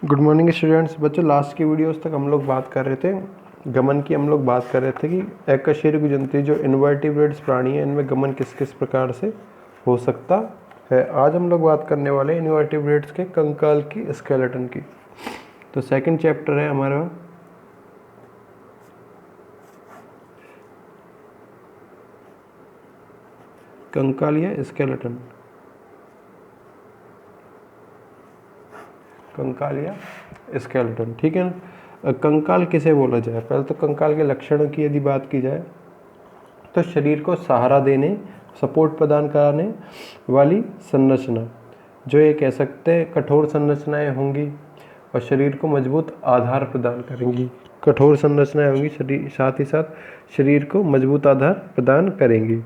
Good morning students. बच्चों, last की videos तक हम लोग बात कर रहे थे गमन की। हम लोग बात कर रहे थे कि अकशेरुकी जंतु जो इनवर्टिब्रेट्स प्राणी है, इनमें गमन किस किस प्रकार से हो सकता है। आज हम लोग बात करने वाले हैं इनवर्टिब्रेट्स के कंकाल की, स्केलेटन की। तो सेकंड चैप्टर है हमारा कंकाल या स्केलेटन। कंकाल या स्केलेटन, ठीक है ना। कंकाल किसे बोला जाए? पहले तो कंकाल के लक्षणों की यदि बात की जाए तो शरीर को सहारा देने, सपोर्ट प्रदान कराने वाली संरचना, जो ये कह सकते हैं कठोर संरचनाएं होंगी और शरीर को मजबूत आधार प्रदान करेंगी। कठोर संरचनाएं होंगी, शरीर साथ ही साथ शरीर को मजबूत आधार प्रदान करेंगी,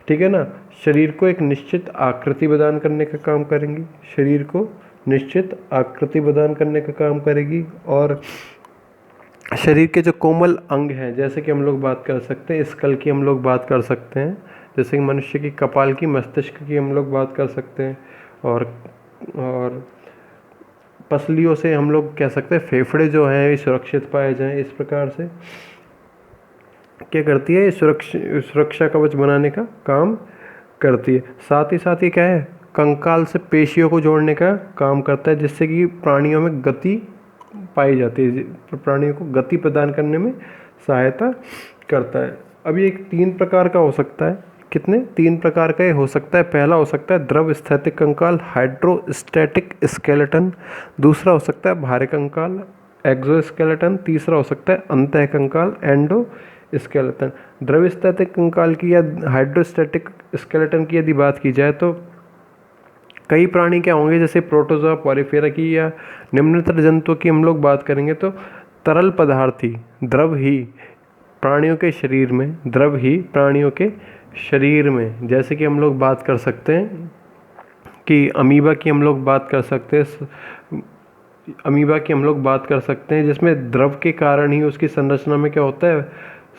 ठीक है ना। शरीर को एक निश्चित आकृति प्रदान करने का काम करेंगी, शरीर को निश्चित आकृति प्रदान करने का काम करेगी। और शरीर के जो कोमल अंग हैं, जैसे कि हम लोग बात कर सकते हैं स्कल की, हम लोग बात कर सकते हैं, जैसे कि मनुष्य की कपाल की, मस्तिष्क की हम लोग बात कर सकते हैं। और पसलियों से हम लोग कह सकते हैं फेफड़े जो हैं सुरक्षित पाए जाएं। इस प्रकार से क्या करती है, सुरक्षा कवच बनाने का काम करती है। साथ ही साथ ये क्या है, कंकाल से पेशियों को जोड़ने का काम करता है, जिससे कि प्राणियों में गति पाई जाती है, प्राणियों को गति प्रदान करने में सहायता करता है। अब ये एक 3 प्रकार का हो सकता है। कितने? 3 प्रकार का ये हो सकता है। पहला हो सकता है द्रव स्थैतिक कंकाल, हाइड्रोस्टैटिक स्केलेटन। दूसरा हो सकता है भारे कंकाल, एक्सोस्केलेटन। तीसरा हो सकता है अंतः कंकाल, एंडो स्केलेटन। द्रव स्थैतिक कंकाल की या हाइड्रोस्टैटिक स्केलेटन की यदि बात की जाए तो कई प्राणी क्या होंगे, जैसे प्रोटोजोआ, पॉलीफेरा की या निम्नतर जंतुओं की हम लोग बात करेंगे तो तरल पदार्थी द्रव ही प्राणियों के शरीर में, द्रव ही प्राणियों के शरीर में, जैसे कि हम लोग बात कर सकते हैं कि अमीबा की हम लोग बात कर सकते हैं, अमीबा की हम लोग बात कर सकते हैं, जिसमें द्रव के कारण ही उसकी संरचना में क्या होता है,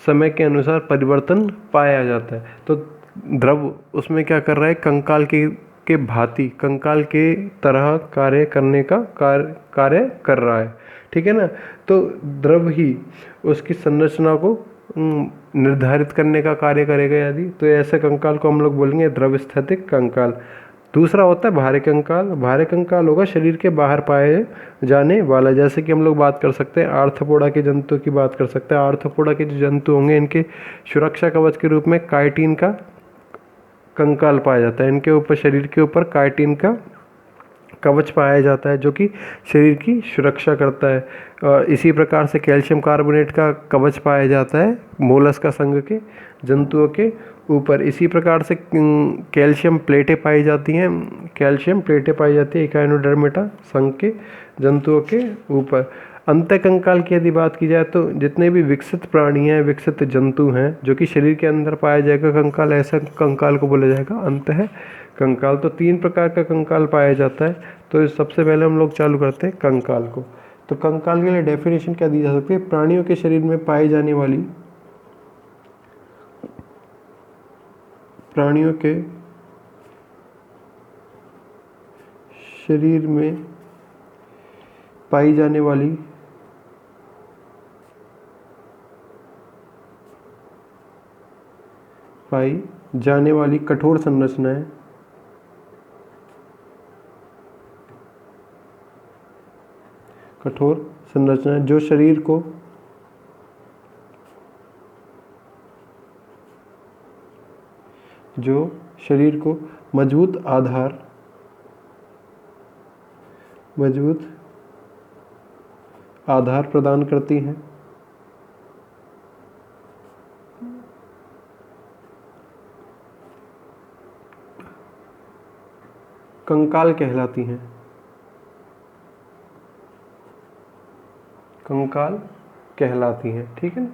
समय के अनुसार परिवर्तन पाया जाता है। तो द्रव उसमें क्या कर रहा है, कंकाल के भांति, कंकाल के तरह कार्य करने का कार्य कर रहा है, ठीक है ना। तो द्रव ही उसकी संरचना को निर्धारित करने का कार्य करेगा यदि, तो ऐसे कंकाल को हम लोग बोलेंगे द्रव स्थैतिक कंकाल। दूसरा होता है भारे कंकाल। भारे कंकाल होगा शरीर के बाहर पाए जाने वाला, जैसे कि हम लोग बात कर सकते हैं आर्थ्रोपोडा के जंतु की बात कर सकते हैं। आर्थ्रोपोडा के जो जंतु होंगे, इनके सुरक्षा कवच के रूप में काइटिन का कंकाल पाया जाता है। इनके ऊपर, शरीर के ऊपर काइटिन का कवच पाया जाता है, जो कि शरीर की सुरक्षा करता है। और इसी प्रकार से कैल्शियम कार्बोनेट का कवच पाया जाता है मोलस्का संघ के जंतुओं के ऊपर। इसी प्रकार से कैल्शियम प्लेटें पाई जाती हैं, कैल्शियम प्लेटें पाई जाती है इकाइनोडर्मेटा संघ के जंतुओं के ऊपर। अंतः कंकाल की यदि बात की जाए तो जितने भी विकसित प्राणी हैं, विकसित जंतु हैं, जो कि शरीर के अंदर पाया जाएगा कंकाल, ऐसा कंकाल को बोला जाएगा अंतः कंकाल। तो 3 प्रकार का कंकाल पाया जाता है। तो सबसे पहले हम लोग चालू करते हैं कंकाल को। तो कंकाल के लिए डेफिनेशन क्या दी जा सकती है? प्राणियों के शरीर में पाई जाने वाली, प्राणियों के शरीर में पाई जाने वाली कठोर संरचनाएं, कठोर संरचनाएं जो शरीर को मजबूत आधार प्रदान करती हैं, कंकाल कहलाती हैं। कंकाल कहलाती हैं, ठीक है ना।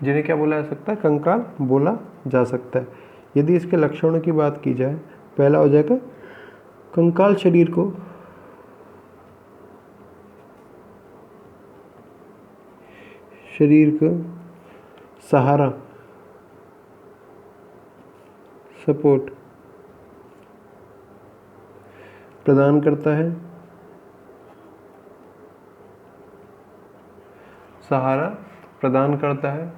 जिन्हें क्या बोला जा सकता है? कंकाल बोला जा सकता है। यदि इसके लक्षणों की बात की जाए, पहला हो जाएगा कंकाल शरीर को सहारा, सपोर्ट प्रदान करता है सहारा प्रदान करता है।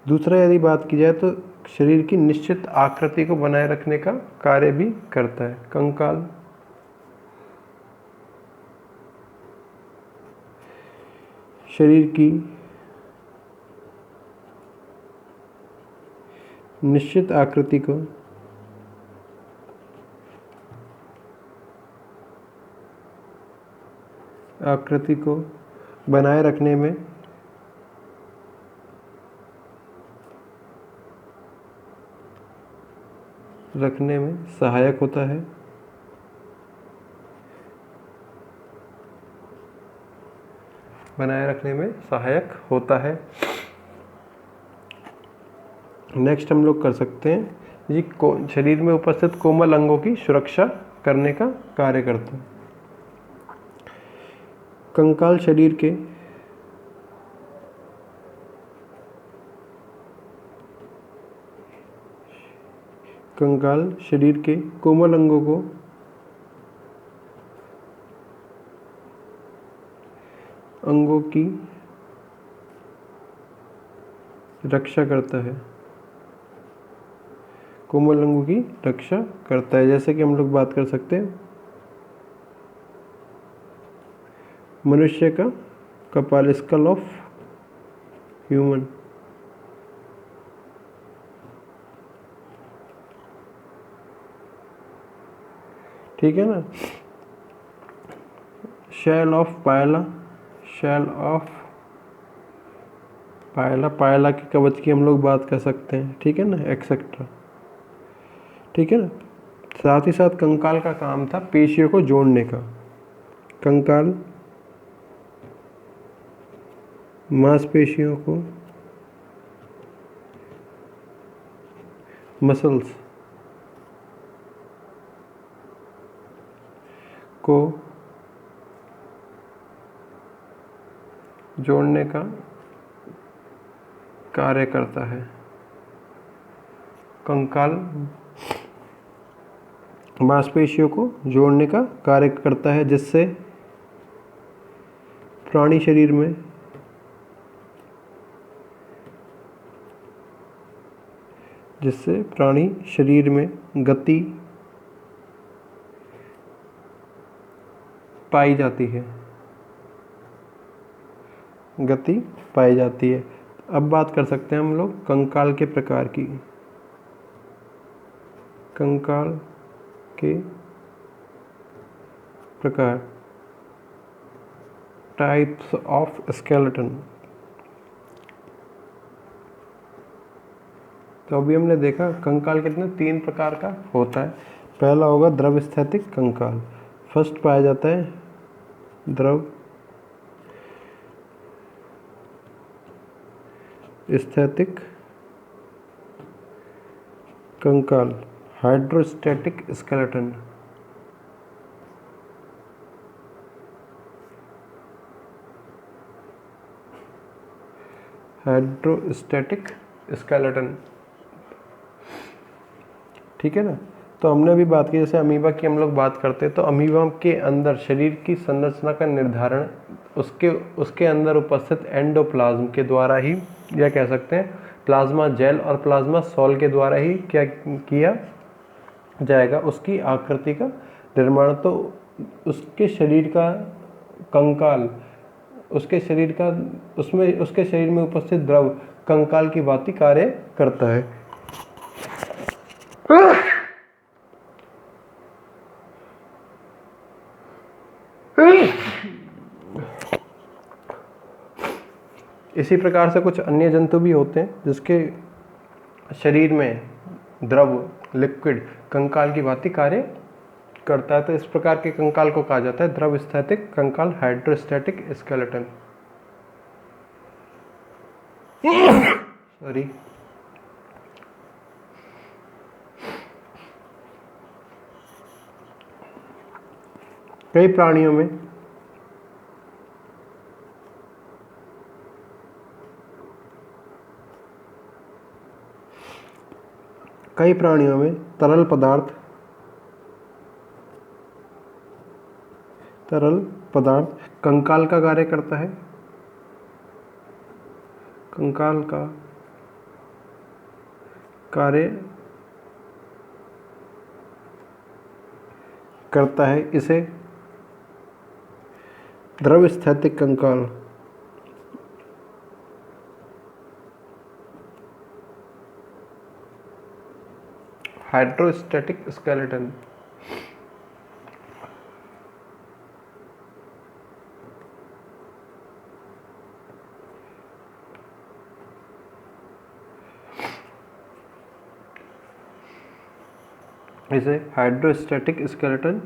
दूसरा यदि बात की जाए तो शरीर की निश्चित आकृति को बनाए रखने का कार्य भी करता है। कंकाल शरीर की निश्चित आकृति को बनाए रखने में सहायक होता है। बनाए रखने में सहायक होता है। नेक्स्ट हम लोग कर सकते हैं, ये शरीर में उपस्थित कोमल अंगों की सुरक्षा करने का कार्य करता है। कंकाल शरीर के कोमल अंगों की रक्षा करता है। कोमल अंगों की रक्षा करता है, जैसे कि हम लोग बात कर सकते हैं मनुष्य का कपाल, स्कल ऑफ ह्यूमन। ठीक है ना। शेल ऑफ पायला के कवच की हम लोग बात कर सकते हैं। ठीक है ना, एक्सेट्रा। ठीक है ना। साथ ही साथ कंकाल का काम था पेशियों को जोड़ने का। कंकाल मांसपेशियों को, मसल्स को जोड़ने का कार्य करता है। कंकाल मांसपेशियों को जोड़ने का कार्य करता है, जिससे प्राणी शरीर में गति पाई जाती है। अब बात कर सकते हैं हम लोग कंकाल के प्रकार की। कंकाल के प्रकार, टाइप्स ऑफ स्केलेटन। तो अभी हमने देखा कंकाल कितने 3 प्रकार का होता है। पहला होगा द्रव स्थैतिक कंकाल। फर्स्ट पाया जाता है द्रव स्थैतिक कंकाल, हाइड्रोस्टैटिक स्केलेटन। Hydrostatic skeleton. ठीक है ना। तो हमने अभी बात की, जैसे अमीबा की हम लोग बात करते हैं, तो अमीबा के अंदर शरीर की संरचना का निर्धारण उसके अंदर उपस्थित एंडोप्लाज्म के द्वारा ही, या कह सकते हैं प्लाज्मा जेल और प्लाज्मा सॉल के द्वारा ही क्या किया जाएगा, उसकी आकृति का निर्माण। तो उसके शरीर का कंकाल, उसके शरीर में उपस्थित द्रव कंकाल की भांति कार्य करता है। इसी प्रकार से कुछ अन्य जंतु भी होते हैं जिसके शरीर में द्रव लिक्विड कंकाल की भांति कार्य करता है। तो इस प्रकार के कंकाल को कहा जाता है द्रव स्थैतिक कंकाल, हाइड्रोस्टैटिक स्केलेटन। सॉरी। कई प्राणियों में तरल पदार्थ तरल पदार्थ कंकाल का कार्य करता है, कंकाल का कार्य करता है, इसे द्रव स्थैतिक कंकाल हाइड्रोस्टैटिक स्केलेटन इसे हाइड्रोस्टैटिक स्केलेटन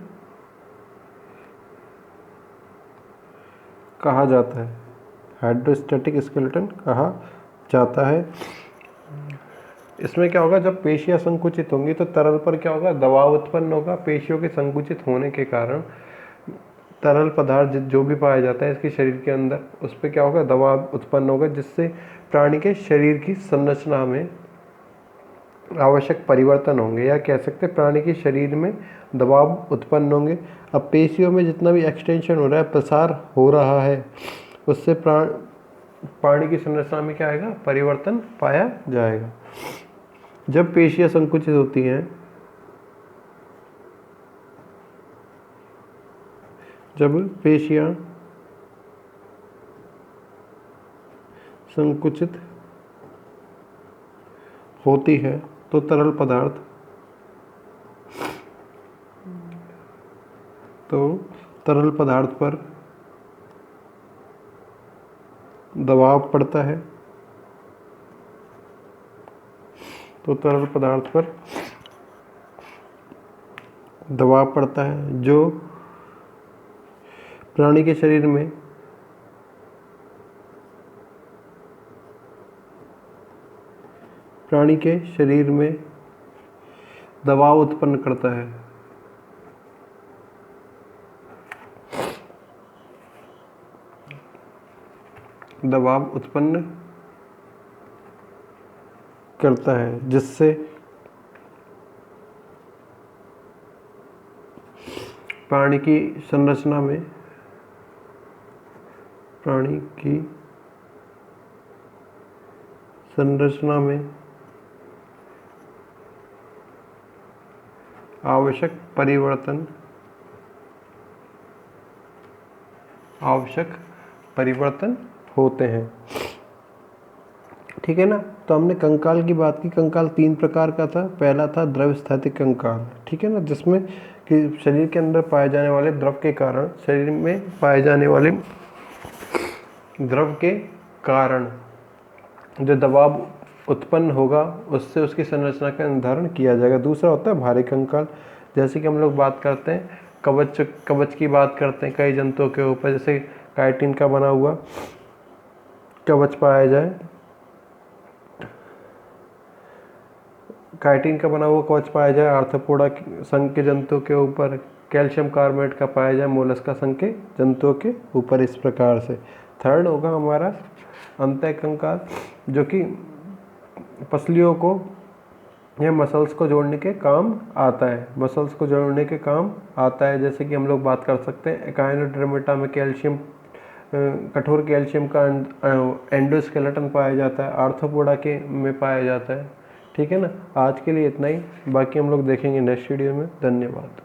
कहा जाता है, हाइड्रोस्टैटिक स्केलेटन कहा जाता है। इसमें क्या होगा, जब पेशियां संकुचित होंगी तो तरल पर क्या होगा, दबाव उत्पन्न होगा। पेशियों के संकुचित होने के कारण तरल पदार्थ जो भी पाया जाता है इसके शरीर के अंदर, उस पर क्या होगा, दबाव उत्पन्न होगा, जिससे प्राणी के शरीर की संरचना में आवश्यक परिवर्तन होंगे, या कह सकते हैं प्राणी के शरीर में दबाव उत्पन्न होंगे। अब पेशियों में जितना भी एक्सटेंशन हो रहा है, प्रसार हो रहा है, उससे प्राणी की संरचना में क्या आएगा, परिवर्तन पाया जाएगा। जब पेशियां संकुचित होती हैं, जब पेशियां संकुचित होती है तो तरल पदार्थ पर दबाव पड़ता है, तो तरल पदार्थ पर दबाव पड़ता है, जो प्राणी के शरीर में दबाव उत्पन्न करता है। दबाव उत्पन्न करता है, जिससे प्राणी की संरचना में आवश्यक परिवर्तन होते हैं। ठीक है ना। तो हमने कंकाल की बात की। कंकाल 3 प्रकार का था। पहला था द्रव स्थैतिक कंकाल, ठीक है ना, जिसमें कि शरीर के अंदर पाए जाने वाले द्रव के कारण, शरीर में पाए जाने वाले द्रव के कारण जो दबाव उत्पन्न होगा उससे उसकी संरचना का निर्धारण किया जाएगा। दूसरा होता है भारी कंकाल, जैसे कि हम लोग बात करते हैं कवच की बात करते हैं कई जंतुओं के ऊपर, जैसे काइटिन का बना हुआ कवच पाया जाए, काइटिन का बना हुआ कवच पाया जाए आर्थ्रोपोडा संघ के जंतुओं के ऊपर, कैल्शियम कार्बोनेट का पाया जाए मोलस्का संघ के जंतुओं के ऊपर। इस प्रकार से थर्ड होगा हमारा अंतः कंकाल, जो कि पसलियों को या मसल्स को जोड़ने के काम आता है, जैसे कि हम लोग बात कर सकते हैं एकाइनोडर्मिटा में कैल्शियम, कठोर कैल्शियम का एंडोस्केलेटन पाया जाता है, आर्थ्रोपोडा के में पाया जाता है। ठीक है ना। आज के लिए इतना ही, बाकी हम लोग देखेंगे नेक्स्ट वीडियो में। धन्यवाद।